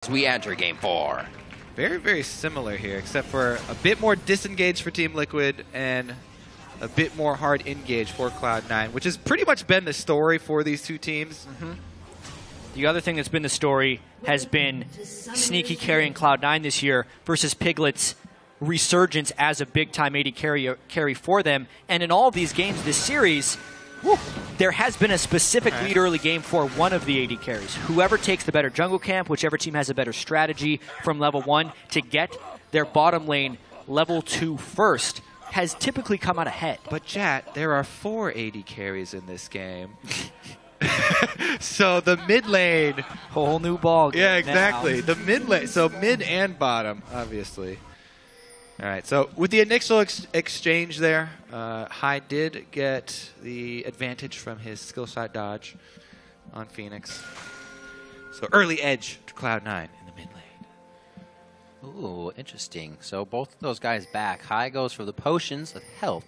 We enter game 4. Very, very similar here, except for a bit more disengaged for Team Liquid and a bit more hard engage for Cloud9, which has pretty much been the story for these two teams. The other thing that's been the story has been Sneaky carrying Cloud9 this year versus Piglet's resurgence as a big-time AD carry for them. And in all of these games this series, there has been a specific lead early game for one of the AD carries. Whoever takes the better jungle camp, whichever team has a better strategy from level 1 to get their bottom lane level 2 first, has typically come out ahead. But chat, there are 4 AD carries in this game. So the mid lane, Whole new ball game. yeah, exactly. Now. The mid lane, so mid and bottom, obviously. All right, so with the initial exchange there, High did get the advantage from his skill shot dodge on Phoenix. So early edge to Cloud9 in the mid lane. Ooh, interesting. So both of those guys back. High goes for the potions of health.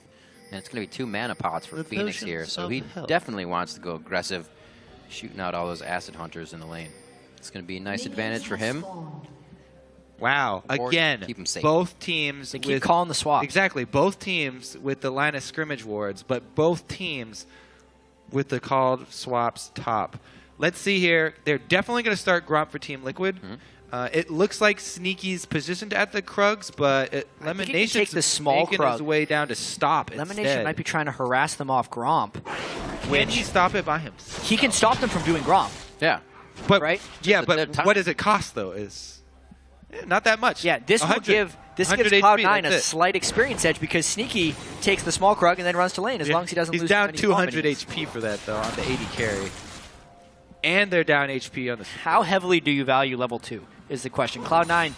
And it's going to be 2 mana pots for Phoenix here. So he definitely wants to go aggressive, shooting out all those acid hunters in the lane. It's going to be a nice advantage for him. Wow, again, keep him safe. Both teams They keep calling the swap. Exactly, both teams with the line of scrimmage wards, but both teams with the called swaps top. Let's see here. They're definitely going to start Gromp for Team Liquid. It looks like Sneaky's positioned at the Krugs, but Lemonation's take the small making Krug. his way down to stop Lemonation instead. might be trying to harass them off Gromp. Can he stop it by himself? He can stop them from doing Gromp. Yeah. But, right? Yeah, but what does it cost, though? Not that much. Yeah, this will gives Cloud9 a slight experience edge because Sneaky takes the small Krug and then runs to lane as long as he doesn't lose too many He's down 200 minions. HP for that, though, on the AD carry. And they're down HP on the... How heavily do you value level 2 is the question. Cloud9,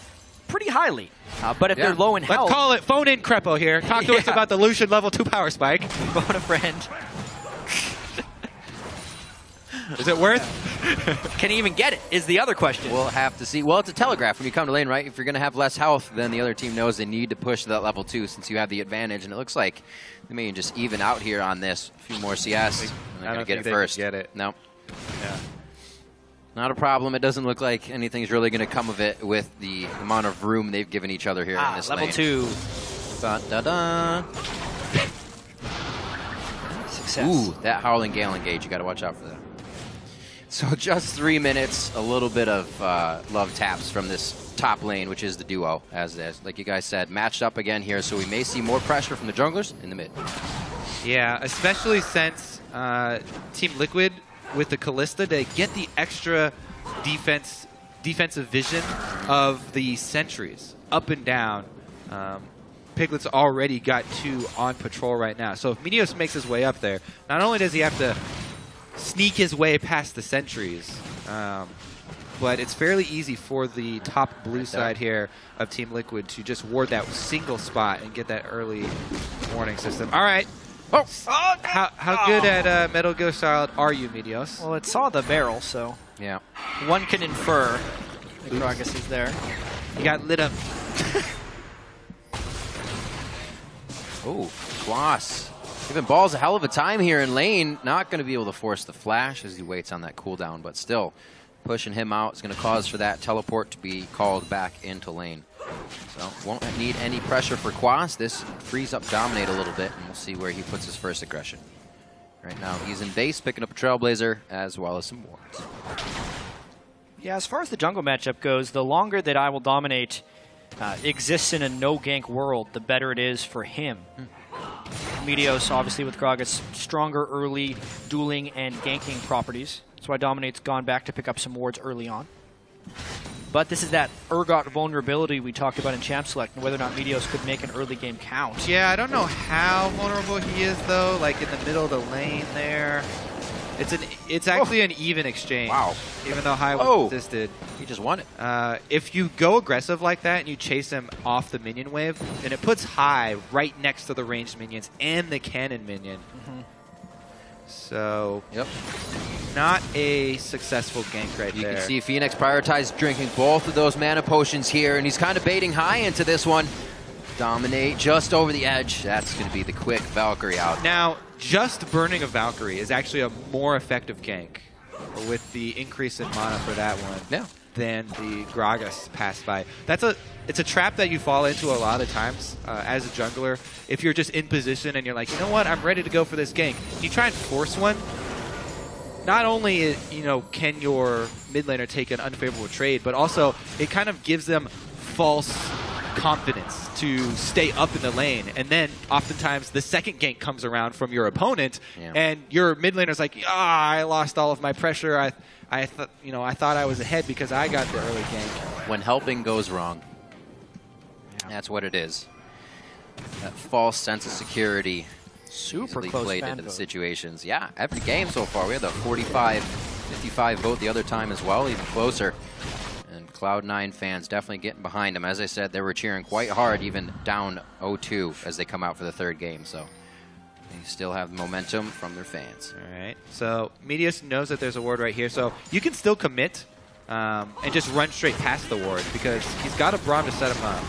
pretty highly. But if they're low in health... Let's call it phone in Crepo here. Talk to us about the Lucian level 2 power spike. Phone a friend. Is it worth? Can he even get it, is the other question. We'll have to see. Well, it's a telegraph when you come to lane, right? If you're going to have less health, then the other team knows they need to push that level 2 since you have the advantage. And it looks like they may just even out here on this. A few more CS. And they're going to get it first. Get it. No. Yeah. Not a problem. It doesn't look like anything's really going to come of it with the amount of room they've given each other here in this level lane. 2. Dun, dun, dun. Success. Ooh, that Howling Gale engage. You got to watch out for that. So just 3 minutes, a little bit of love taps from this top lane, which is the duo, as like you guys said, matched up again here. So we may see more pressure from the junglers in the mid. Yeah, especially since Team Liquid with the Kalista, they get the extra defensive vision of the sentries up and down. Piglet's already got 2 on patrol right now. So if Meteos makes his way up there, not only does he have to sneak his way past the sentries, but it's fairly easy for the top blue side here of Team Liquid to just ward that single spot and get that early warning system. All right. How good at Metal Gear Solid are you, Meteos? Well, it saw the barrel, so Yeah. one can infer the Gragas is there. You got lit up. Oh, Quas. Giving Balls a hell of a time here in lane. Not going to be able to force the flash as he waits on that cooldown, but still pushing him out is going to cause for that teleport to be called back into lane. So won't need any pressure for Quas. This frees up Dominate a little bit, and we'll see where he puts his first aggression. Right now he's in base, picking up a Trailblazer as well as some wards. Yeah, as far as the jungle matchup goes, the longer that I Will Dominate exists in a no-gank world, the better it is for him. Meteos, obviously, with Gragas, stronger early dueling and ganking properties. That's why Dominate's gone back to pick up some wards early on. But this is that Urgot vulnerability we talked about in Champ Select, and whether or not Meteos could make an early game count. Yeah, I don't know how vulnerable he is, though. Like in the middle of the lane there. It's actually an even exchange. Wow. Even though High was resisted. He just won it. If you go aggressive like that and you chase him off the minion wave, then it puts High right next to the ranged minions and the cannon minion. So, not a successful gank right there. You can see Phoenix prioritized drinking both of those mana potions here, and he's kind of baiting High into this one. Dominate just over the edge. That's going to be the quick Valkyrie out. Now, just burning a Valkyrie is actually a more effective gank with the increase in mana for that one. Yeah. than the Gragas pass by. It's a trap that you fall into a lot of times as a jungler. If you're just in position and you're like, you know what, I'm ready to go for this gank. You try and force one. Not only can your mid laner take an unfavorable trade, but also it kind of gives them false confidence to stay up in the lane, and then oftentimes the second gank comes around from your opponent, and your mid laner's like, I lost all of my pressure. I thought I was ahead because I got the early gank. When helping goes wrong, that's what it is. That false sense of security. Super easily close played fan into the vote. situations. Yeah, every game so far. We had the 45-55 vote the other time as well, even closer. And Cloud9 fans definitely getting behind them. As I said, they were cheering quite hard, even down 0-2 as they come out for the third game. So they still have momentum from their fans. All right. So Meteos knows that there's a ward right here, so you can still commit and just run straight past the ward because he's got a Braum to set him up.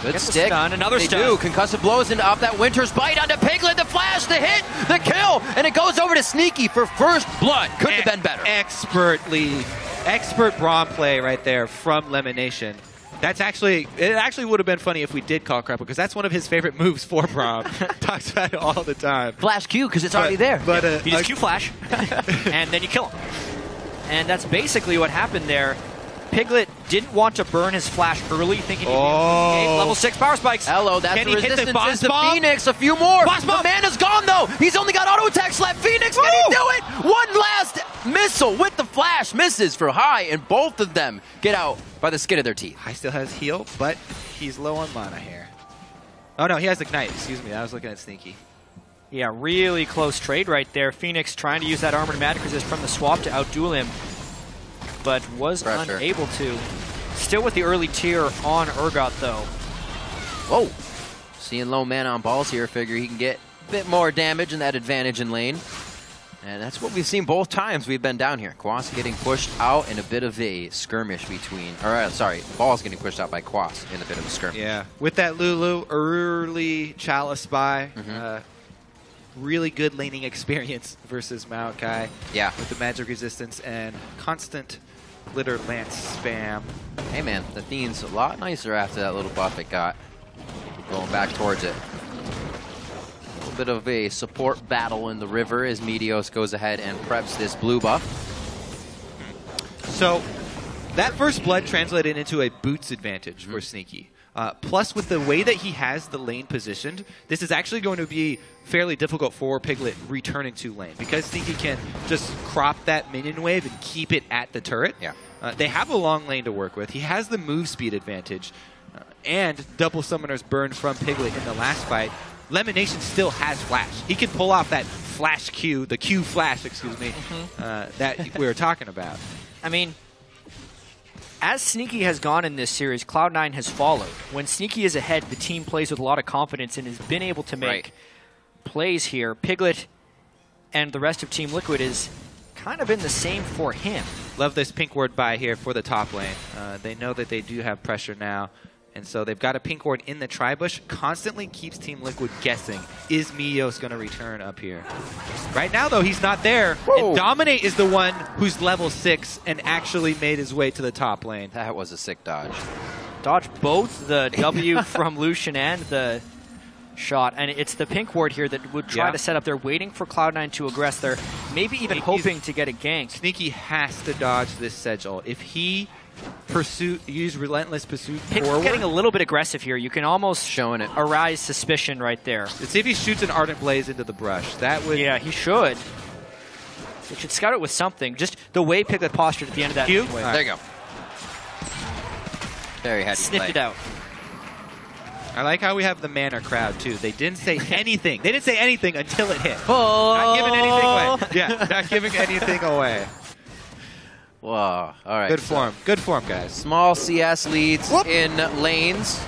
Good Gets a stick. stun, another they stun. do. Concussive blows into off that Winter's Bite onto Piglet. The flash, the hit, the kill, and it goes over to Sneaky for first blood. Couldn't have been better. Expert Braum play right there from Lemonation. It actually would have been funny if we did call Crapple, because that's one of his favorite moves for Braum. Talks about it all the time. Flash Q, because it's already there. But You just Q flash, and then you kill him. And that's basically what happened there. Piglet didn't want to burn his flash early, thinking he'd be level 6 power spikes. Hello, that's Can the he hit the resistance boss is the bomb? Phoenix. A few more. Boss bomb. The mana's gone, though. He's only got auto attacks left. Phoenix, can he do it? One last missile with the flash. Misses for high, and both of them get out by the skin of their teeth. High still has heal, but he's low on mana here. Oh, no, he has Ignite. Excuse me. I was looking at Sneaky. Yeah, really close trade right there. Phoenix trying to use that Armored Magic Resist from the swap to outduel him, but was Pressure. unable to. Still with the early tier on Urgot, though. Whoa. Seeing low mana on balls here, figure he can get a bit more damage in that advantage in lane. And that's what we've seen both times we've been down here. Quas getting pushed out in a bit of a skirmish between, Balls getting pushed out by Quas in a bit of a skirmish. Yeah, with that Lulu, early Chalice buy, really good laning experience versus Maokai. Yeah. With the magic resistance and constant Glitter Lance spam. Hey man, the Thene's a lot nicer after that little buff it got. Going back towards it. A little bit of a support battle in the river as Meteos goes ahead and preps this blue buff. So that first blood translated into a boots advantage for Sneaky. Plus, with the way that he has the lane positioned, this is actually going to be fairly difficult for Piglet returning to lane, because Sneaky can just crop that minion wave and keep it at the turret. Yeah. They have a long lane to work with. He has the move speed advantage, and double summoners burn from Piglet in the last fight. Lemonation still has flash. He can pull off that flash Q, the Q flash, excuse me, that we were talking about. I mean, as Sneaky has gone in this series, Cloud9 has followed. When Sneaky is ahead, the team plays with a lot of confidence and has been able to make plays here. Piglet and the rest of Team Liquid is kind of been the same for him. Love this pink ward buy here for the top lane. They know that they do have pressure now, and so they've got a pink ward in the tri-bush. Constantly keeps Team Liquid guessing, is Meteos going to return up here? Right now, though, he's not there. And Dominate is the one who's level 6 and actually made his way to the top lane. That was a sick dodge. Dodge both the W from Lucian and the shot, and it's the pink ward here that would try to set up. They're waiting for Cloud9 to aggress. They're maybe even hoping to get a gank. Sneaky has to dodge this Sedge ult. If he use Relentless Pursuit Pink's forward, getting a little bit aggressive here. You can almost showing it. arise suspicion right there. let's see if he shoots an Ardent Blaze into the brush. That would... Yeah, he should. He should scout it with something. Just the way Piglet postured at the end of that. Q? wave. There you go. Very heady Sniffed play. it out. I like how we have the Manor crowd, too. They didn't say anything. They didn't say anything until it hit. Oh. Not giving anything away. Yeah, not giving anything away. Whoa. All right. Good form. Good form, guys. Small CS leads in lanes.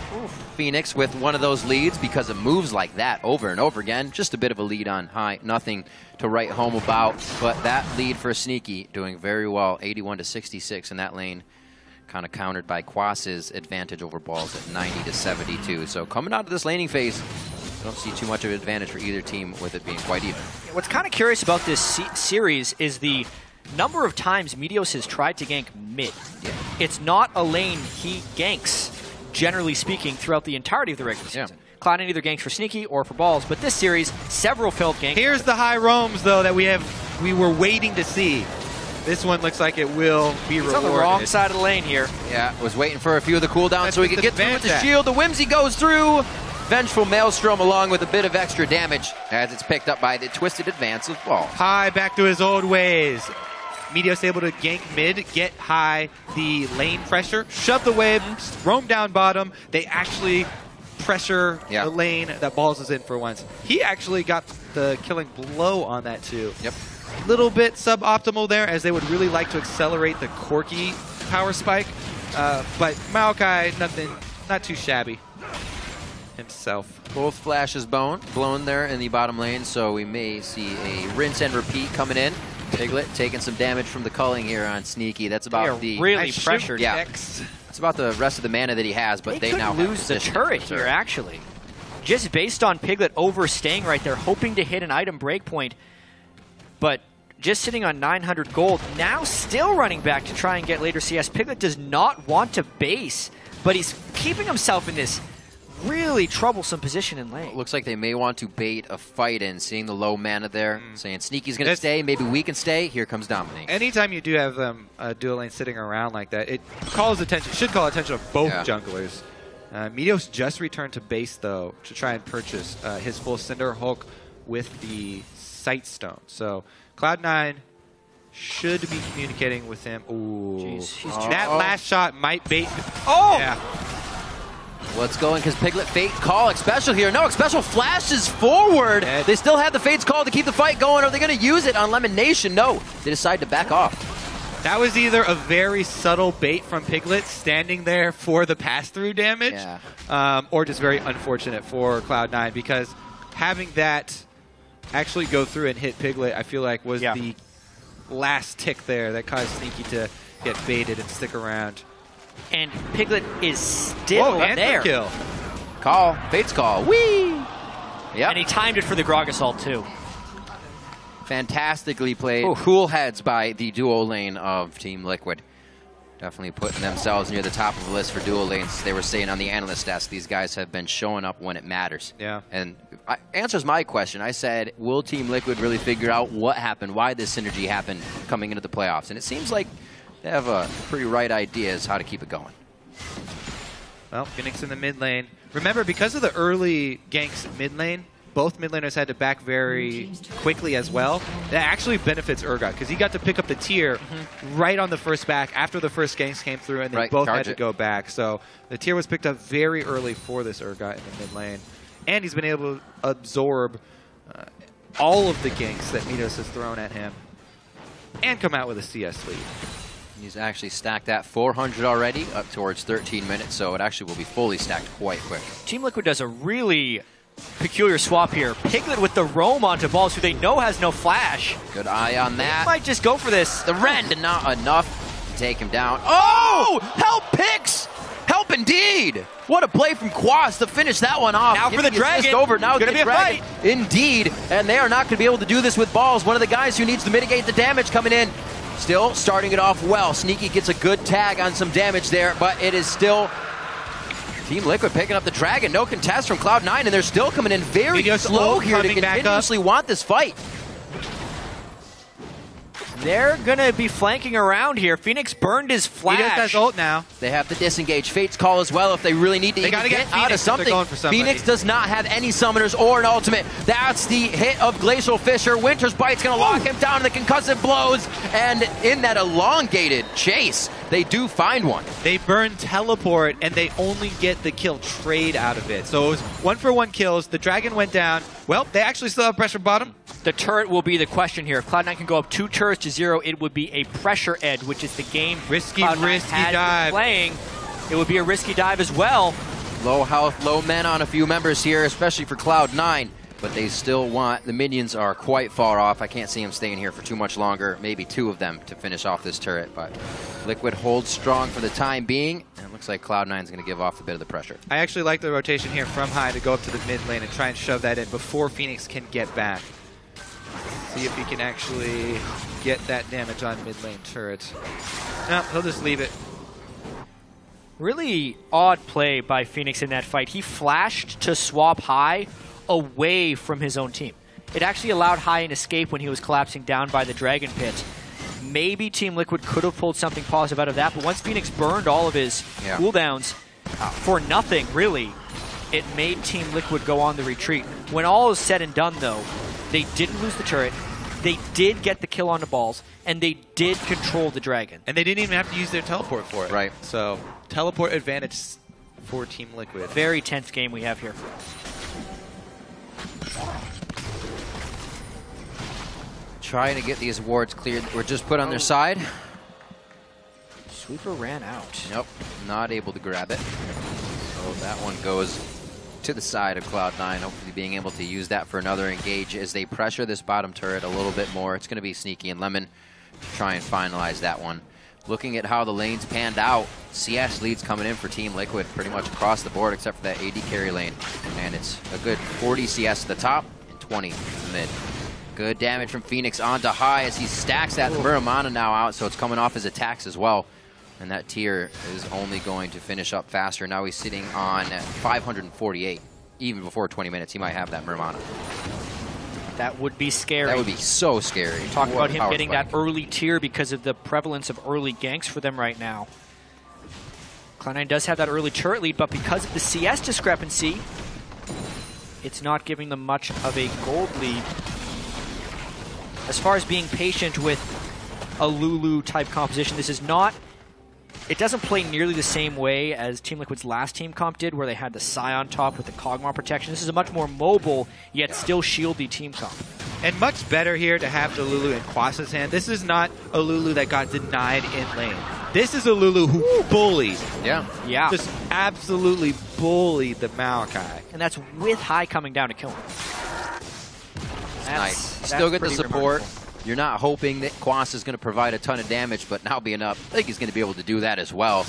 Phoenix with one of those leads because of moves like that over and over again. Just a bit of a lead on high. Nothing to write home about. But that lead for Sneaky doing very well. 81-66 in that lane. Kind of countered by Quas's advantage over balls at 90-72. So coming out of this laning phase, I don't see too much of an advantage for either team with it being quite even. What's kind of curious about this series is the number of times Meteos has tried to gank mid. Yeah. it's not a lane he ganks, generally speaking, throughout the entirety of the regular season. Cloud9 either ganks for Sneaky or for balls, but this series, several failed ganks. Here's the high roams, though, that we were waiting to see. This one looks like it will be rewarded. It's on the wrong side of the lane here. Yeah, was waiting for a few of the cooldowns so he could get through with the Vantage. shield. The Whimsy goes through. Vengeful Maelstrom along with a bit of extra damage as it's picked up by the Twisted Advance of Ball. High back to his old ways. Meteos able to gank mid, get high the lane pressure, shove the wave, roam down bottom. They actually pressure the lane that Balls is in for once. He actually got the killing blow on that too. Yep. Little bit suboptimal there, as they would really like to accelerate the Corki power spike. But Maokai, not too shabby himself. Both flashes blown there in the bottom lane, so we may see a rinse and repeat coming in. Piglet taking some damage from the culling here on Sneaky. That's about the really pressured. Yeah, it's about the rest of the mana that he has, but they now lose the turret here actually, just based on Piglet overstaying right there, hoping to hit an item breakpoint, but just sitting on 900 gold. Now still running back to try and get later CS. Piglet does not want to base, but he's keeping himself in this really troublesome position in lane. Looks like they may want to bait a fight in, seeing the low mana there, saying Sneaky's going to stay, maybe we can stay. Here comes Dominate. Anytime you do have them dual lane sitting around like that, it calls attention, should call attention of both junglers. Meteos just returned to base, though, to try and purchase his full Cinder Hulk with the Sight Stone. So Cloud9 should be communicating with him. Ooh. Jeez, that last shot might bait. Oh! Yeah. What's going? Because Piglet Fate Call X-Special here. No, X-Special flashes forward. They still have the Fate's Call to keep the fight going. Are they going to use it on Lemon Nation? No. They decide to back off. That was either a very subtle bait from Piglet standing there for the pass-through damage, or just very unfortunate for Cloud9, because having that actually go through and hit Piglet, I feel like was the last tick there that caused Sneaky to get baited and stick around. And Piglet is still there. Kill. Call. Fate's Call. Whee! Yep. And he timed it for the Grog Assault, too. Fantastically played. Cool heads by the duo lane of Team Liquid. Definitely putting themselves near the top of the list for duo lanes. They were saying on the analyst desk, these guys have been showing up when it matters. Yeah. And answers my question. I said, will Team Liquid really figure out what happened, why this synergy happened coming into the playoffs? And it seems like they have a pretty right idea as how to keep it going. Well, Phoenix in the mid lane. Remember, because of the early ganks mid lane, both mid laners had to back very quickly as well. That actually benefits Urgot, because he got to pick up the tier right on the first back after the first ganks came through, and they both had to go back. So the tier was picked up very early for this Urgot in the mid lane. And he's been able to absorb all of the ganks that Meteos has thrown at him and come out with a CS lead. He's actually stacked that 400 already, up towards 13 minutes, so it actually will be fully stacked quite quick. Team Liquid does a really peculiar swap here. Piglet with the roam onto Balls, who they know has no flash. Good eye on that. They might just go for this. The Rend, not enough to take him down. Oh! Help picks! Help indeed! What a play from Quas to finish that one off. Now for the Dragon. Over. Now it's going to be a fight. Indeed. And they are not going to be able to do this with Balls. One of the guys who needs to mitigate the damage coming in. Still starting it off well. Sneaky gets a good tag on some damage there, but it is still Team Liquid picking up the Dragon. No contest from Cloud9, and they're still coming in very slow here to continuously want this fight. They're going to be flanking around here. Phoenix burned his flash. He has ult now. They have to disengage Fate's Call as well if they really need to get out of something. Phoenix does not have any summoners or an ultimate. That's the hit of Glacial Fissure. Winter's Bite's going to lock him down in the concussive blows. And in that elongated chase, they do find one. They burn Teleport, and they only get the kill trade out of it. So it was 1-for-1 kills. The Dragon went down. Well, they actually still have pressure bottom. The turret will be the question here. If Cloud9 can go up 2 turrets to 0, it would be a pressure edge, which is the game risky Cloud9 dive. Playing. It would be a risky dive as well. Low health, low mana on a few members here, especially for Cloud9. But they still want, the minions are quite far off. I can't see them staying here for too much longer. Maybe 2 of them to finish off this turret. But Liquid holds strong for the time being. And it looks like Cloud9 is going to give off a bit of the pressure. I actually like the rotation here from high to go up to the mid lane and try and shove that in before Phoenix can get back. See if he can actually get that damage on mid lane turret. No, he'll just leave it. Really odd play by Phoenix in that fight. He flashed to swap High away from his own team. It actually allowed High an escape when he was collapsing down by the Dragon Pit. Maybe Team Liquid could have pulled something positive out of that, but once Phoenix burned all of his cooldowns for nothing, really, it made Team Liquid go on the retreat. When all is said and done, though, they didn't lose the turret. They did get the kill on the balls, and they did control the dragon. And they didn't even have to use their teleport for it. Right. So, teleport advantage for Team Liquid. Very tense game we have here. Trying to get these wards cleared. We're just put on their side. Sweeper ran out. Nope, not able to grab it. So that one goes to the side of Cloud9, hopefully being able to use that for another engage as they pressure this bottom turret a little bit more. It's going to be Sneaky and Lemon to try and finalize that one. Looking at how the lanes panned out, CS leads coming in for Team Liquid pretty much across the board except for that AD carry lane. And it's a good 40 CS at the top and 20 in the mid. Good damage from Phoenix onto High as he stacks that Muramana now out, so it's coming off his attacks as well. And that tier is only going to finish up faster. Now he's sitting on 548. Even before 20 minutes, he might have that Muramana. That would be scary. That would be so scary. Talk about him getting that early tier because of the prevalence of early ganks for them right now. Cloud9 does have that early turret lead, but because of the CS discrepancy, it's not giving them much of a gold lead. As far as being patient with a Lulu-type composition, this is not... It doesn't play nearly the same way as Team Liquid's last team comp did, where they had the Psy on top with the Kog'Maw protection. This is a much more mobile, yet still shieldy team comp. And much better here to have the Lulu in Quas's hand. This is not a Lulu that got denied in lane. This is a Lulu who bullied. Yeah. Just absolutely bullied the Maokai. And that's with High coming down to kill him. Nice. Still get the support. You're not hoping that Quas is going to provide a ton of damage, but now being up, I think he's going to be able to do that as well.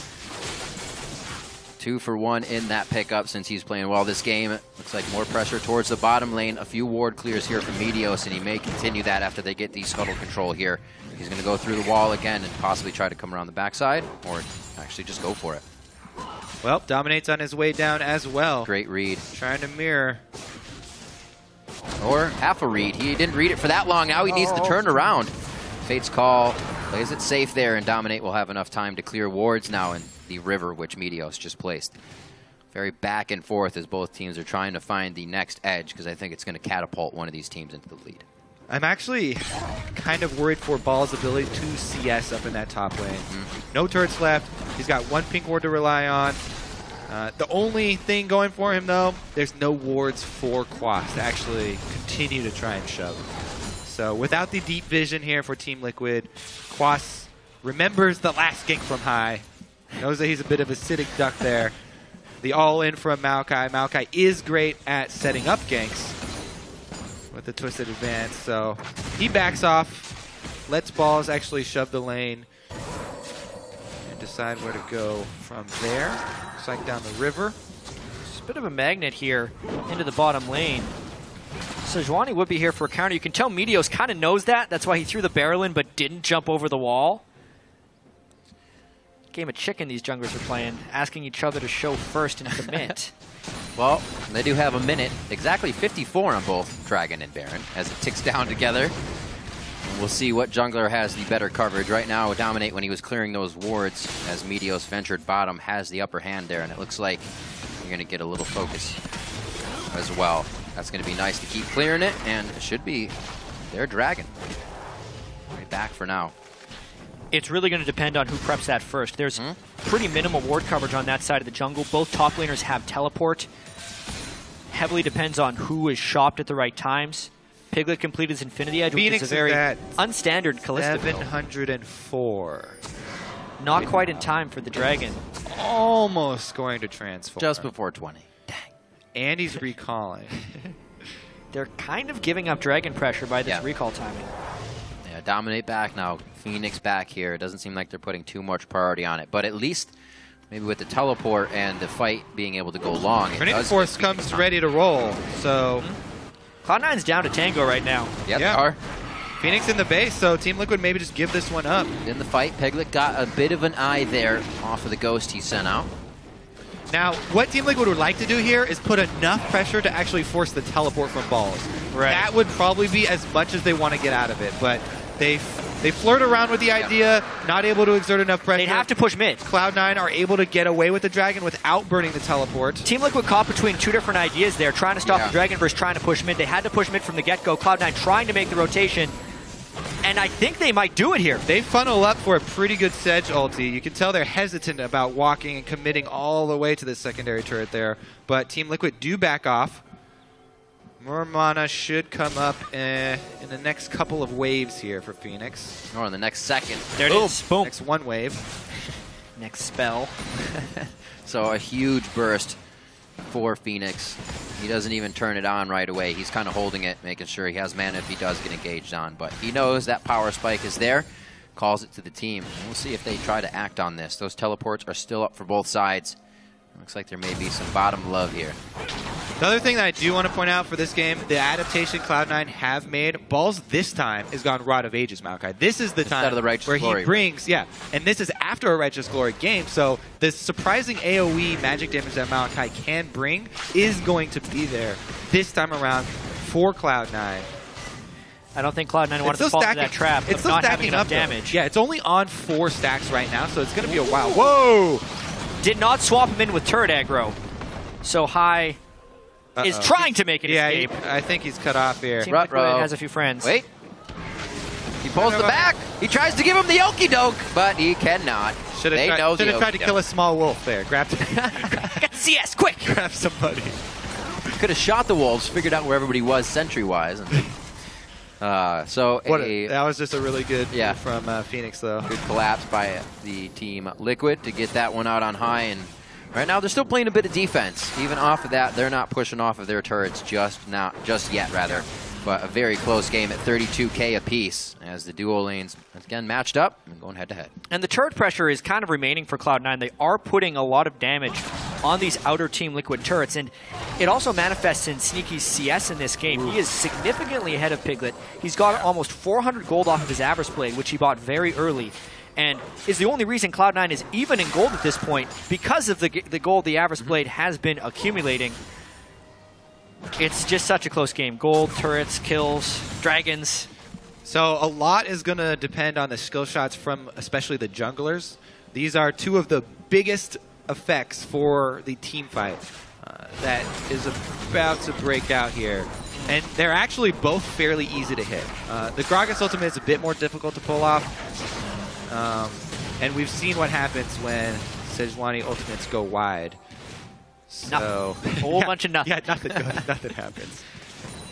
2 for 1 in that pickup since he's playing well this game. Looks like more pressure towards the bottom lane. A few ward clears here from Meteos, and he may continue that after they get the scuttle control here. He's going to go through the wall again and possibly try to come around the backside, or actually just go for it. Well, Dominate's on his way down as well. Great read. Trying to mirror. Or half a read. He didn't read it for that long. Now he needs to turn around. Fate's call plays it safe there, and Dominate will have enough time to clear wards now in the river, which Meteos just placed. Very back and forth as both teams are trying to find the next edge, because I think it's going to catapult one of these teams into the lead. I'm actually kind of worried for Ball's ability to CS up in that top lane. No turrets left. He's got one pink ward to rely on. The only thing going for him, though, there's no wards for Quas to actually continue to try and shove. So without the deep vision here for Team Liquid, Quas remembers the last gank from High. Knows that he's a bit of a sitting duck there. The all-in from Maokai. Maokai is great at setting up ganks with the twisted advance. So he backs off, lets Balls actually shove the lane, and decide where to go from there. Looks like down the river. It's a bit of a magnet here into the bottom lane. Sejuani would be here for a counter. You can tell Meteos kind of knows that. That's why he threw the barrel in but didn't jump over the wall. Game of chicken these junglers are playing, asking each other to show first and commit. Well, they do have a minute, exactly 54 on both Dragon and Baron, as it ticks down together. And we'll see what jungler has the better coverage. Right now, Dominate, when he was clearing those wards, as Meteos ventured bottom, has the upper hand there, and it looks like you're going to get a little focus as well. That's going to be nice to keep clearing it, and it should be their Dragon. Right back for now. It's really going to depend on who preps that first. There's pretty minimal ward coverage on that side of the jungle. Both top laners have teleport. Heavily depends on who is shopped at the right times. Piglet completed his Infinity Edge, Phoenix which is a very is unstandard Kalista build. 704. Not quite in time for the Dragon. Almost going to transform. Just before 20. Dang. And he's recalling. They're kind of giving up Dragon pressure by this recall timing. Yeah, Dominate back now. Phoenix back here. It doesn't seem like they're putting too much priority on it, but at least maybe with the teleport and the fight being able to go long, Trinity Force comes ready to roll, so... Cloud9's down to tango right now. Yeah, they are. Phoenix in the base, so Team Liquid maybe just give this one up. In the fight, Piglet got a bit of an eye there off of the ghost he sent out. Now, what Team Liquid would like to do here is put enough pressure to actually force the teleport from balls. Right. That would probably be as much as they want to get out of it, but they flirt around with the idea, not able to exert enough pressure. They'd have to push mid. Cloud9 are able to get away with the Dragon without burning the teleport. Team Liquid caught between two different ideas there, trying to stop the Dragon versus trying to push mid. They had to push mid from the get-go. Cloud9 trying to make the rotation, and I think they might do it here. They funnel up for a pretty good Sedge ulti. You can tell they're hesitant about walking and committing all the way to the secondary turret there, but Team Liquid do back off. More mana should come up in the next couple of waves here for Phoenix. Or in the next second. There it is. Boom. Next one wave. Next spell. So a huge burst for Phoenix. He doesn't even turn it on right away. He's kind of holding it, making sure he has mana if he does get engaged on. But he knows that power spike is there, calls it to the team. And we'll see if they try to act on this. Those teleports are still up for both sides. Looks like there may be some bottom love here. The other thing that I do want to point out for this game, the adaptation Cloud9 have made, Balls this time is gone Rod of Ages, Maokai. This is the time of the Righteous where Glory. he brings, and this is after a Righteous Glory game, so the surprising AoE magic damage that Maokai can bring is going to be there this time around for Cloud9. I don't think Cloud9 wanted to fall into that trap It's of still not having stacking enough up, though. damage. Yeah, it's only on 4 stacks right now, so it's going to be a while. Whoa! Did not swap him in with turret aggro. So High is trying to make an escape. I think he's cut off here. Team Liquid has a few friends. Wait. He pulls the back. He tries to give him the okie doke, but he cannot. Should have tried to kill a small wolf there. Grab CS, quick! grab somebody. Could have shot the wolves, figured out where everybody was sentry-wise. That was just a really good move from Phoenix, though. Good collapse by the Team Liquid to get that one out on high. And right now, they're still playing a bit of defense. Even off of that, they're not pushing off of their turrets just yet, rather. But a very close game at 32K apiece as the duo lanes, again, matched up and going head-to-head. And the turret pressure is kind of remaining for Cloud9. They are putting a lot of damage on these outer Team Liquid turrets, and it also manifests in Sneaky's CS in this game. He is significantly ahead of Piglet. He's got almost 400 gold off of his Avarice Blade, which he bought very early, and is the only reason Cloud9 is even in gold at this point because of the gold the Avarice Blade has been accumulating. It's just such a close game. Gold, turrets, kills, dragons. So a lot is going to depend on the skill shots from especially the junglers. These are two of the biggest effects for the team fight that is about to break out here. And they're actually both fairly easy to hit. The Gragas ultimate is a bit more difficult to pull off. And we've seen what happens when Sejuani ultimates go wide. So a whole bunch of nothing. Yeah, nothing happens.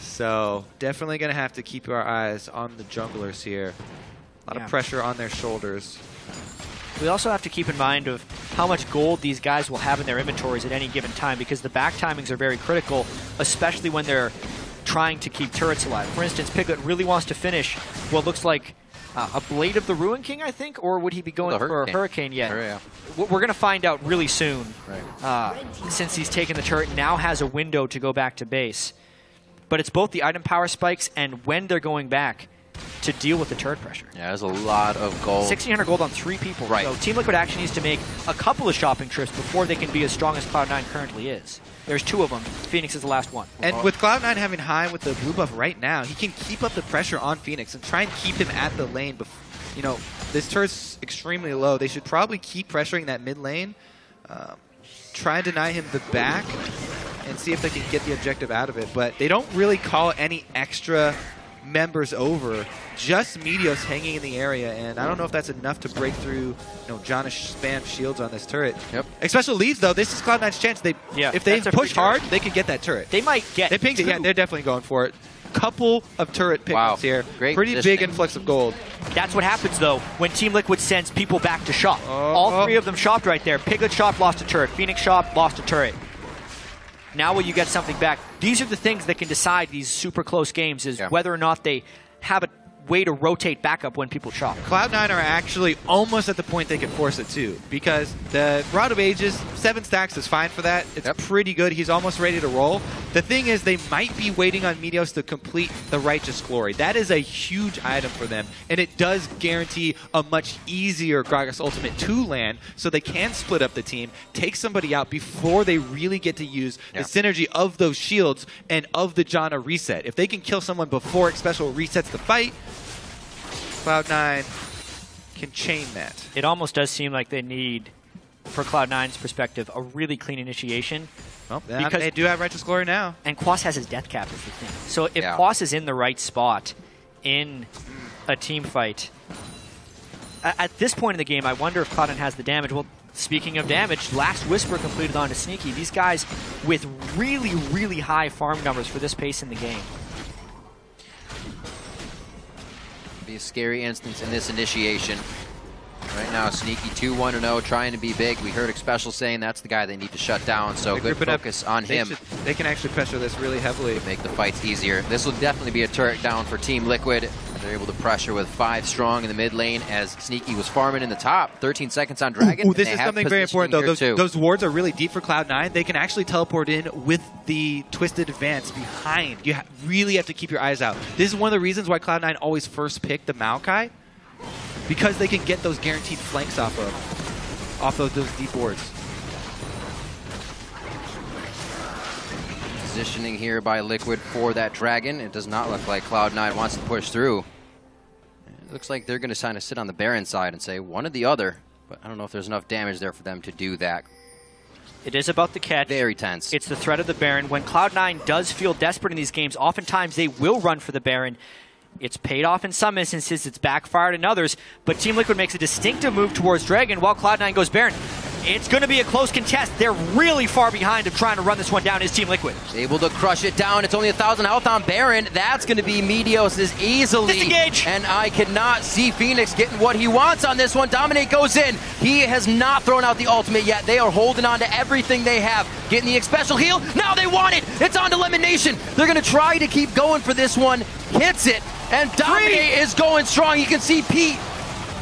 So definitely going to have to keep our eyes on the junglers here. A lot of pressure on their shoulders. We also have to keep in mind of how much gold these guys will have in their inventories at any given time, because the back timings are very critical, especially when they're trying to keep turrets alive. For instance, Piglet really wants to finish what looks like a Blade of the Ruin King, I think, or would he be going for a Hurricane yet? We're going to find out really soon, since he's taken the turret, now has a window to go back to base. But it's both the item power spikes and when they're going back to deal with the turret pressure. Yeah, there's a lot of gold. 1,600 gold on 3 people. Right. So Team Liquid actually needs to make a couple of shopping trips before they can be as strong as Cloud9 currently is. There's 2 of them. Phoenix is the last one. And with Cloud9 having high with the blue buff right now, he can keep up the pressure on Phoenix and try and keep him at the lane. You know, this turret's extremely low. They should probably keep pressuring that mid lane, try and deny him the back, and see if they can get the objective out of it. But they don't really call any extra members over, just Meteos hanging in the area, and I don't know if that's enough to break through, Janish spam shields on this turret. Yep. Especially leaves, though. This is Cloud9's chance. If they push hard, they can get that turret. They might get. They pinged it. Yeah, they're definitely going for it. Couple of turret pickups here. Great Pretty big influx of gold. That's what happens, though, when Team Liquid sends people back to shop. All 3 of them shopped right there. Piglet shop, lost a turret. Phoenix shop, lost a turret. Now will you get something back? These are the things that can decide these super close games, is whether or not they have way to rotate back up when people chop. Cloud9 are actually almost at the point they can force it too, because the Rod of Ages, 7 stacks is fine for that. It's pretty good. He's almost ready to roll. The thing is, they might be waiting on Meteos to complete the Righteous Glory. That is a huge item for them, and it does guarantee a much easier Gragas Ultimate to land, so they can split up the team, take somebody out before they really get to use the synergy of those shields and of the Janna reset. If they can kill someone before Xpecial resets the fight, Cloud9 can chain that. It almost does seem like they need, for Cloud9's perspective, a really clean initiation. Well, because they do have Righteous Glory now. And Quas has his death cap is the thing. So if Quas is in the right spot in a team fight, at this point in the game, I wonder if Cloud9 has the damage. Well, speaking of damage, Last Whisper completed onto Sneaky. These guys with really, really high farm numbers for this pace in the game. Be a scary instance in this initiation. Right now, Sneaky 2-1-0, trying to be big. We heard Xpecial saying that's the guy they need to shut down, so good focus on him. They can actually pressure this really heavily. Make the fights easier. This will definitely be a turret down for Team Liquid. They're able to pressure with 5 strong in the mid lane as Sneaky was farming in the top. 13 seconds on Dragon. Ooh, this is something very important, though. Those wards are really deep for Cloud9. They can actually teleport in with the Twisted Advance behind. You really have to keep your eyes out. This is one of the reasons why Cloud9 always first pick the Maokai, because they can get those guaranteed flanks off of those deep wards. Positioning here by Liquid for that Dragon. It does not look like Cloud9 wants to push through. It looks like they're going to kind of sit on the Baron side and say one or the other, but I don't know if there's enough damage there for them to do that. It is about the catch. Very tense. It's the threat of the Baron. When Cloud9 does feel desperate in these games, oftentimes they will run for the Baron. It's paid off in some instances, it's backfired in others, but Team Liquid makes a distinctive move towards Dragon while Cloud9 goes Baron. It's going to be a close contest. They're really far behind of trying to run this one down is Team Liquid. Able to crush it down. It's only 1,000 health on Baron. That's going to be Meteos' easily. Disengage. And I cannot see Phoenix getting what he wants on this one. Dominate goes in. He has not thrown out the ultimate yet. They are holding on to everything they have. Getting the Xpecial heal. Now they want it. It's on to Elimination. They're going to try to keep going for this one. Hits it. And Dominate is going strong. You can see Pete.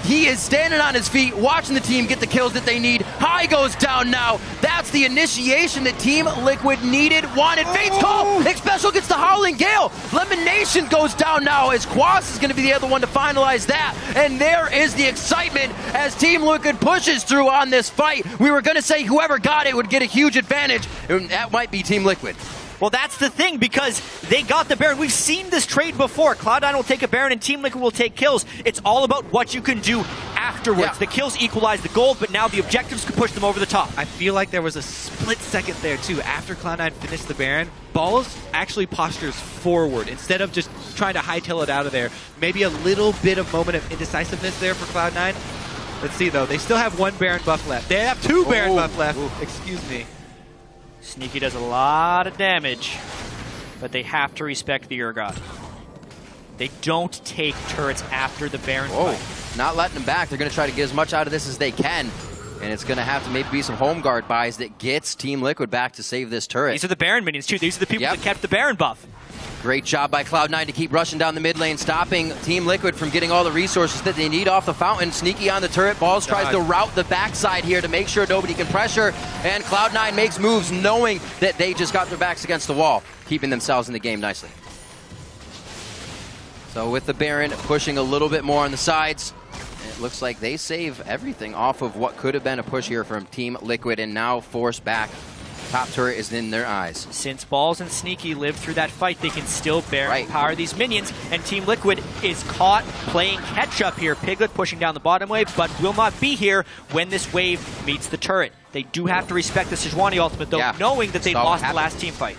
He is standing on his feet, watching the team get the kills that they need. High goes down now. That's the initiation that Team Liquid needed, wanted. Fate's call. Xpecial gets the Howling Gale. Elimination goes down now as Quas is going to be the other one to finalize that. And there is the excitement as Team Liquid pushes through on this fight. We were going to say whoever got it would get a huge advantage. And that might be Team Liquid. Well, that's the thing, because they got the Baron. We've seen this trade before. Cloud9 will take a Baron and Team Liquid will take kills. It's all about what you can do afterwards. Yeah. The kills equalize the gold, but now the objectives can push them over the top. I feel like there was a split second there, too. After Cloud9 finished the Baron, Balls actually postures forward instead of just trying to hightail it out of there. Maybe a little bit of moment of indecisiveness there for Cloud9. Let's see, though. They still have 1 Baron buff left. They have 2 Baron buff left. Excuse me. Sneaky does a lot of damage, but they have to respect the Urgot. They don't take turrets after the Baron fight. Not letting them back. They're going to try to get as much out of this as they can. And it's going to have to maybe be some home guard buys that gets Team Liquid back to save this turret. These are the Baron minions, too. These are the people that kept the Baron buff. Great job by Cloud9 to keep rushing down the mid lane, stopping Team Liquid from getting all the resources that they need off the fountain. Sneaky on the turret. Balls tries to route the backside here to make sure nobody can pressure. And Cloud9 makes moves knowing that they just got their backs against the wall, keeping themselves in the game nicely. So with the Baron pushing a little bit more on the sides, it looks like they save everything off of what could have been a push here from Team Liquid and now force back. Top turret is in their eyes. Since Balls and Sneaky lived through that fight, they can still power these minions, and Team Liquid is caught playing catch-up here. Piglet pushing down the bottom wave, but will not be here when this wave meets the turret. They do have to respect the Sejuani ultimate, though, knowing that they lost the last team fight.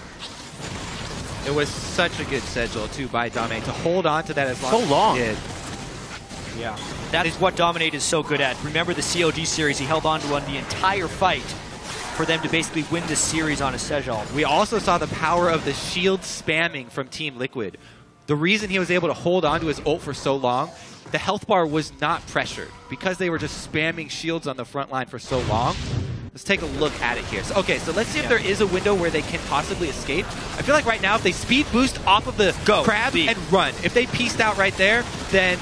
It was such a good schedule, too, by Dominate to hold on to that as long as he did. Yeah, that is what Dominate is so good at. Remember the COG series, he held on to the entire fight for them to basically win this series on a Sejal. We also saw the power of the shield spamming from Team Liquid. The reason he was able to hold on to his ult for so long, the health bar was not pressured. Because they were just spamming shields on the front line for so long, Let's take a look at it here. So, okay, so let's see if there is a window where they can possibly escape. I feel like right now, if they speed boost off of the crab and run, if they pieced out right there, then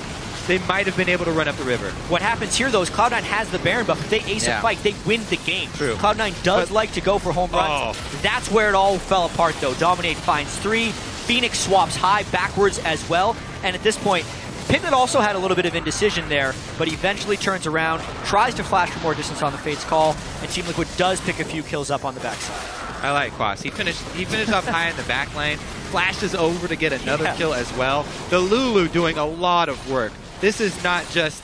they might have been able to run up the river. What happens here, though, is Cloud9 has the Baron buff. If they ace a fight, they win the game. True. Cloud9 does like to go for home runs. That's where it all fell apart, though. Dominate finds 3. Phoenix swaps high backwards as well. And at this point, Piglet also had a little bit of indecision there, but eventually turns around, tries to flash for more distance on the Fate's call, and Team Liquid does pick a few kills up on the backside. I like Quas. He finished up high in the back lane, flashes over to get another kill as well. The Lulu doing a lot of work. This is not just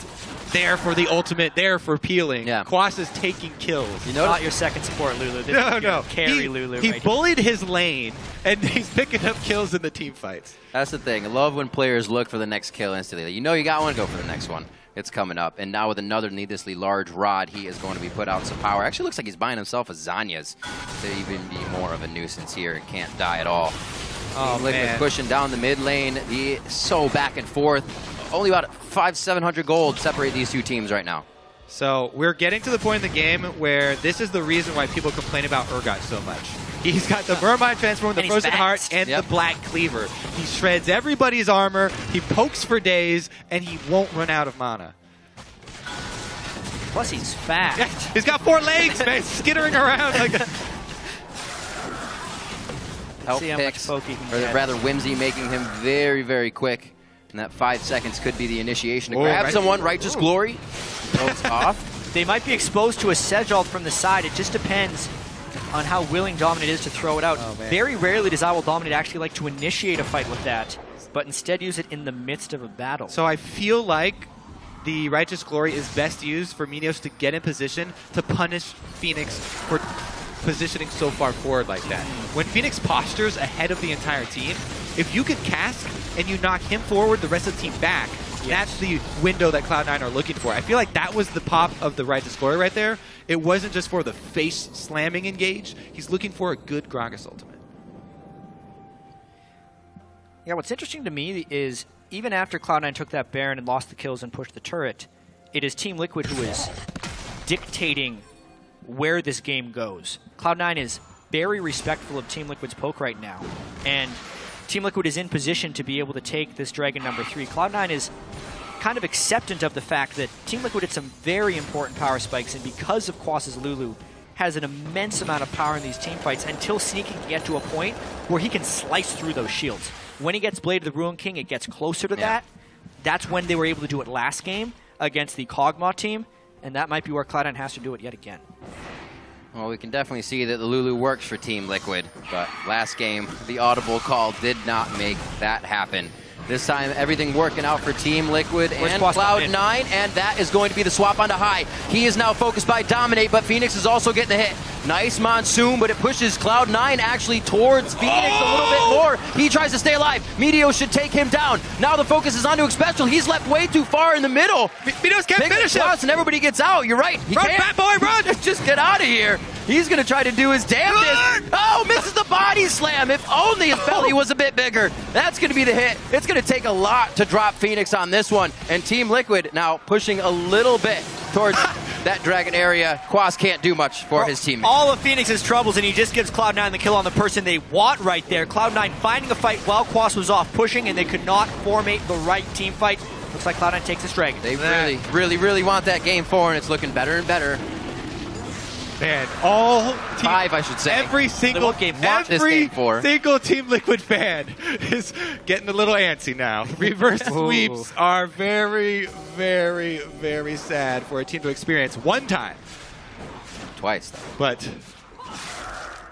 there for the ultimate, there for peeling. Quas is taking kills. You know, not your second support, Lulu. This is carry Lulu. He bullied his lane, and he's picking up kills in the team fights. That's the thing. I love when players look for the next kill instantly. You know you got one, go for the next one. It's coming up. And now with another needlessly large rod, he is going to be put out some power. Actually looks like he's buying himself a Zanya's to even be more of a nuisance here and can't die at all. Liquid pushing down the mid lane. He is so back and forth. Only about 500-700 gold separate these two teams right now. So we're getting to the point in the game where this is the reason why people complain about Urgot so much. He's got the Mermind Transform, the Frozen Heart, and the Black Cleaver. He shreds everybody's armor, he pokes for days, and he won't run out of mana. Plus he's fast. Yeah, he's got 4 legs, man, skittering around like a... Help picks, or rather Whimsy making him very, very quick. And that 5 seconds could be the initiation to grab someone. Righteous Glory goes off. They might be exposed to a Sedge ult from the side. It just depends on how willing Dominate is to throw it out. Very rarely does IWIL Dominate actually like to initiate a fight with that, but instead use it in the midst of a battle. So I feel like the Righteous Glory is best used for Minios to get in position to punish Phoenix for positioning so far forward like that. When Phoenix postures ahead of the entire team, if you can cast and you knock him forward, the rest of the team back, that's the window that Cloud9 are looking for. I feel like that was the pop of the Righteous Glory right there. It wasn't just for the face slamming engage. He's looking for a good Gragas ultimate. Yeah, what's interesting to me is even after Cloud9 took that Baron and lost the kills and pushed the turret, it is Team Liquid who is dictating where this game goes. Cloud9 is very respectful of Team Liquid's poke right now, and Team Liquid is in position to be able to take this Dragon number 3. Cloud9 is kind of acceptant of the fact that Team Liquid hit some very important power spikes, and because of Quas's Lulu, has an immense amount of power in these team fights until Sneaky can get to a point where he can slice through those shields. When he gets Blade of the Ruin King, it gets closer to that. That's when they were able to do it last game against the Kog'Maw team, and that might be where Cloud9 has to do it yet again. Well, we can definitely see that the Lulu works for Team Liquid, but last game, the audible call did not make that happen. This time, everything working out for Team Liquid and Cloud9, and that is going to be the swap onto high. He is now focused by Dominate, but Phoenix is also getting the hit. Nice Monsoon, but it pushes Cloud9 actually towards Phoenix a little bit more. He tries to stay alive. Meteos should take him down. Now the focus is onto Xpecial. He's left way too far in the middle. Meteos can't finish him. And everybody gets out. You're right. He run, can't. fat boy, run! Just get out of here. He's going to try to do his damnedest. Oh, misses the body slam. If only his belly was a bit bigger. That's going to be the hit. It's going to take a lot to drop Phoenix on this one. And Team Liquid now pushing a little bit towards that Dragon area. Quas can't do much for his teammate. All of Phoenix's troubles, and he just gives Cloud9 the kill on the person they want right there. Cloud9 finding a fight while Quas was off pushing, and they could not formate the right team fight. Looks like Cloud9 takes this Dragon. They really want that game 4, and it's looking better and better. Man, all team, 5, I should say. Every single Team Liquid fan is getting a little antsy now. Reverse sweeps are very, very, very sad for a team to experience one time. Twice, though. But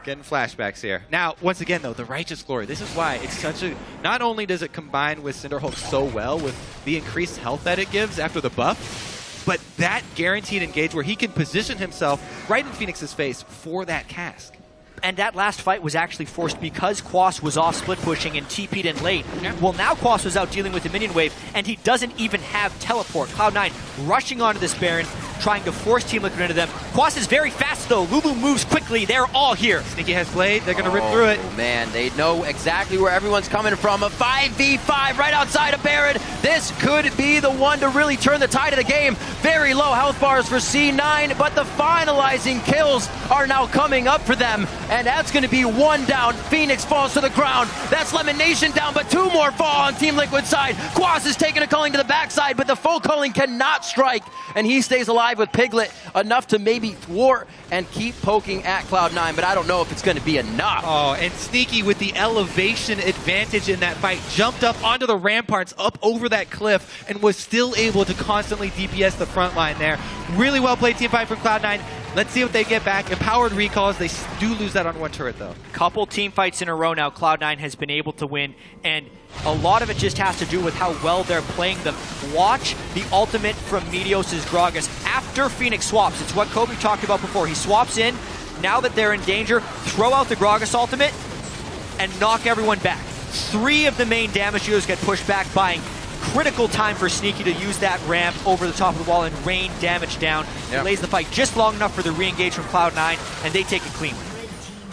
getting flashbacks here. Now, once again, though, the Righteous Glory. This is why it's such a... Not only does it combine with Cinderhulk so well with the increased health that it gives after the buff, but that guaranteed engage where he can position himself right in Phoenix's face for that cask. And that last fight was actually forced because Quas was off split pushing and TP'd in late. Well, now Quas was out dealing with the minion wave, and he doesn't even have teleport. Cloud9 rushing onto this Baron, trying to force Team Liquid into them. Quas is very fast, though. Lulu moves quickly. They're all here. Sneaky has Blade. They're going to rip through it. Oh, man, they know exactly where everyone's coming from. A 5v5 right outside of Baron. This could be the one to really turn the tide of the game. Very low health bars for C9, but the finalizing kills are now coming up for them, and that's going to be one down. Phoenix falls to the ground. That's Lemon Nation down, but two more fall on Team Liquid side. Quas is taking a culling to the backside, but the full culling cannot strike, and he stays alive with Piglet, enough to maybe thwart and keep poking at Cloud9, but I don't know if it's going to be enough. Oh, and Sneaky with the elevation advantage in that fight jumped up onto the ramparts up over that cliff and was still able to constantly DPS the front line there. Really well played team fight from Cloud9. Let's see what they get back. Empowered recalls. They do lose that on one turret, though. Couple team fights in a row now, Cloud9 has been able to win, and a lot of it just has to do with how well they're playing them. Watch the ultimate from Meteos' Gragas after Phoenix swaps. It's what Kobe talked about before. He swaps in. Now that they're in danger, throw out the Gragas ultimate and knock everyone back. 3 of the main damage dealers get pushed back, buying critical time for Sneaky to use that ramp over the top of the wall and rain damage down. Yep. Delays the fight just long enough for the re-engage from Cloud9, and they take it cleanly.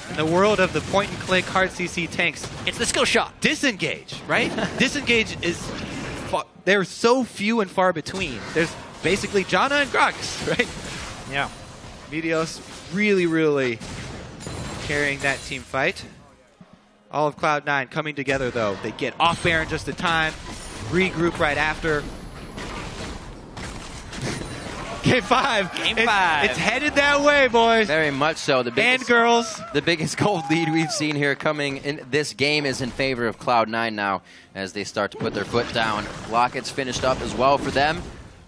In the world of the point-and-click hard CC tanks, It's the skill shot. disengage, right? Disengage is... They're so few and far between. There's basically Janna and Gragas, right? Yeah. Meteos really, really carrying that team fight. All of Cloud9 coming together, though. They get off Baron just in time. Regroup right after. Game 5. Game 5. It's headed that way, boys. Very much so. The biggest, And girls. The biggest gold lead we've seen here coming in this game is in favor of Cloud9 now as they start to put their foot down. Locket's finished up as well for them.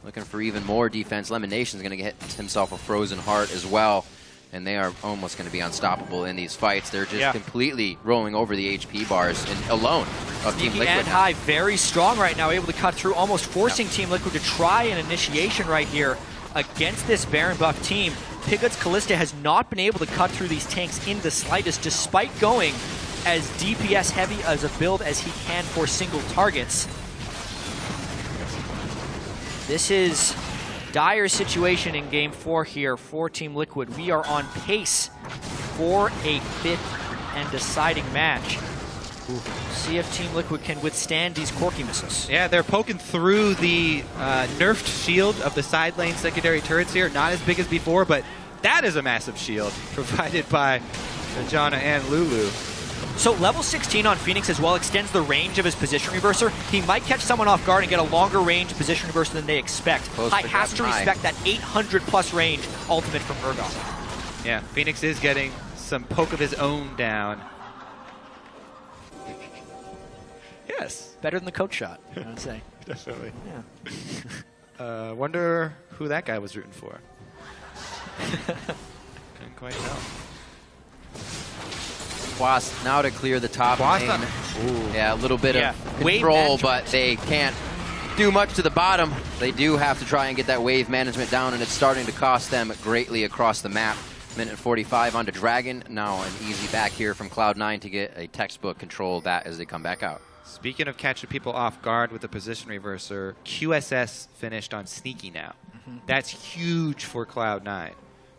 Looking for even more defense. Lemon Nation's going to get himself a frozen heart as well. And they are almost going to be unstoppable in these fights. They're just completely rolling over the HP bars alone of Team Liquid. And High very strong right now, able to cut through, almost forcing Team Liquid to try an initiation right here against this Baron buff team. Piglet's Callista has not been able to cut through these tanks in the slightest, despite going as DPS heavy as a build as he can for single targets. This is dire situation in Game 4 here for Team Liquid. We are on pace for a 5th and deciding match. See if Team Liquid can withstand these Corki missiles. Yeah, they're poking through the nerfed shield of the side lane secondary turrets here. Not as big as before, but that is a massive shield provided by Janna and Lulu. So level 16 on Phoenix as well extends the range of his position reverser. He might catch someone off guard and get a longer range position reverser than they expect. High has to respect that 800 plus range ultimate from Urgot. Yeah, Phoenix is getting some poke of his own down. Yes. Better than the coach shot, I would say. Definitely. Yeah. Wonder who that guy was rooting for. Couldn't quite tell. Quas now to clear the top lane. Yeah, a little bit of Wave control, management. but they can't do much to the bottom. They do have to try and get that wave management down, and it's starting to cost them greatly across the map. Minute 45 onto Dragon. Now an easy back here from Cloud9 to get a textbook control of that as they come back out. Speaking of catching people off guard with the position reverser, QSS finished on Sneaky now. That's huge for Cloud9.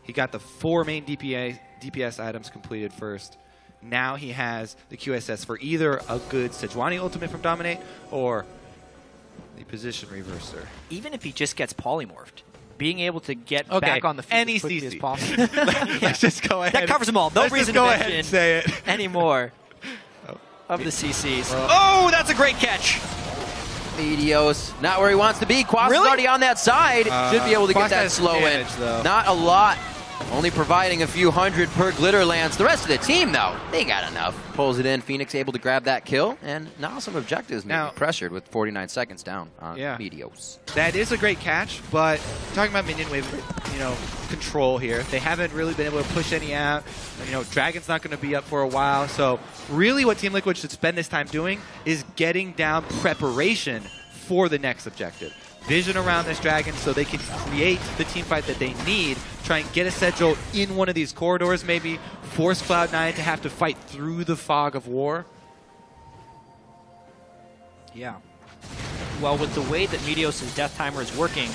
He got the 4 main DPS items completed first. Now he has the QSS for either a good Sejuani ultimate from Dominate or the position reverser. Even if he just gets polymorphed, being able to get back on the field as quickly as possible. Let's just go ahead. That covers them all. No reason to mention say it anymore of the CCs. Oh, that's a great catch. Meteos, not where he wants to be. Quas is already on that side. Should be able to get that slow in. Not a lot. Only providing a few hundred per glitter lance. The rest of the team, though, they got enough. Pulls it in. Phoenix able to grab that kill. And now some objectives may be pressured with 49 seconds down on Meteos. That is a great catch, but talking about minion wave, control here. They haven't really been able to push any out. Dragon's not going to be up for a while. So really what Team Liquid should spend this time doing is getting down preparation for the next objective. Vision around this Dragon so they can create the team fight that they need. Try and get a Sedgel in one of these corridors maybe. Force Cloud9 to have to fight through the fog of war. Yeah. Well, with the way that Meteos' Death Timer is working,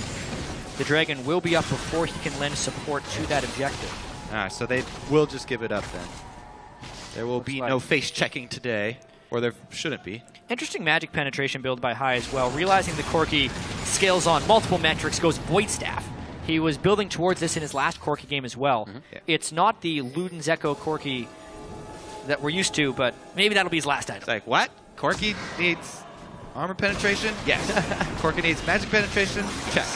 the Dragon will be up before he can lend support to that objective. All right, so they will just give it up then. There will be no face checking today, or there shouldn't be. Interesting magic penetration build by High as well. Realizing the Corki scales on multiple metrics, goes Void Staff. He was building towards this in his last Corki game as well. Yeah. It's not the Luden's Echo Corki that we're used to, but maybe that'll be his last item. It's like, what? Corki needs armor penetration? Yes. Corki needs magic penetration? Check.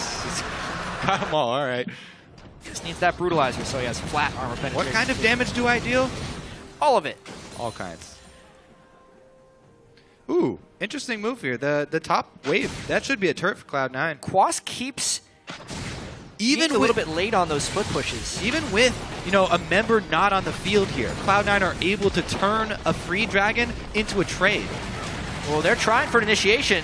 Come on, all right. Just needs that Brutalizer, so he has flat armor penetration. What kind of damage do I deal? All of it. All kinds. Ooh, interesting move here. The top wave, that should be a turret for Cloud9. Quas keeps Even a little bit late on those foot pushes. Even with, you know, a member not on the field here, Cloud9 are able to turn a free dragon into a trade. Well, they're trying for an initiation.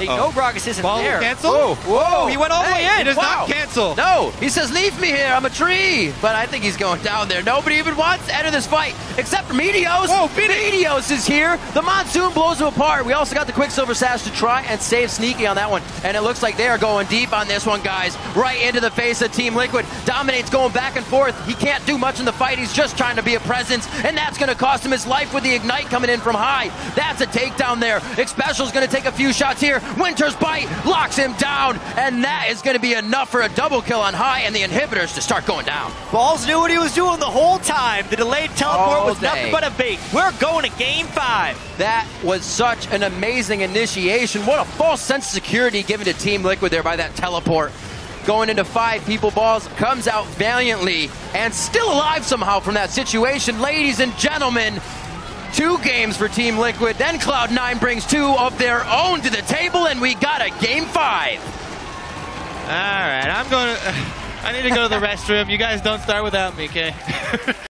They know Gragas isn't Ball there. cancel? Whoa, whoa. He went all the way in. It does Wow. not cancel. No, he says, leave me here, I'm a tree. But I think he's going down there. Nobody even wants to enter this fight, except for Meteos. Whoa, Meteos is here. The Monsoon blows him apart. We also got the Quicksilver Sash to try and save Sneaky on that one. And it looks like they are going deep on this one, guys. Right into the face of Team Liquid. Dominate's going back and forth. He can't do much in the fight. He's just trying to be a presence. And that's going to cost him his life with the Ignite coming in from High. That's a takedown there. Xpecial's going to take a few shots here. Winter's Bite locks him down, and that is going to be enough for a double kill on High and the inhibitors to start going down. Balls knew what he was doing the whole time. The delayed teleport All was day. nothing but a bait. We're going to Game 5. That was such an amazing initiation. What a false sense of security given to Team Liquid there by that teleport. Going into 5 people, Balls comes out valiantly and still alive somehow from that situation. Ladies and gentlemen, 2 games for Team Liquid, then Cloud9 brings 2 of their own to the table, and we got a Game 5. All right, I need to go to the restroom. You guys don't start without me, okay?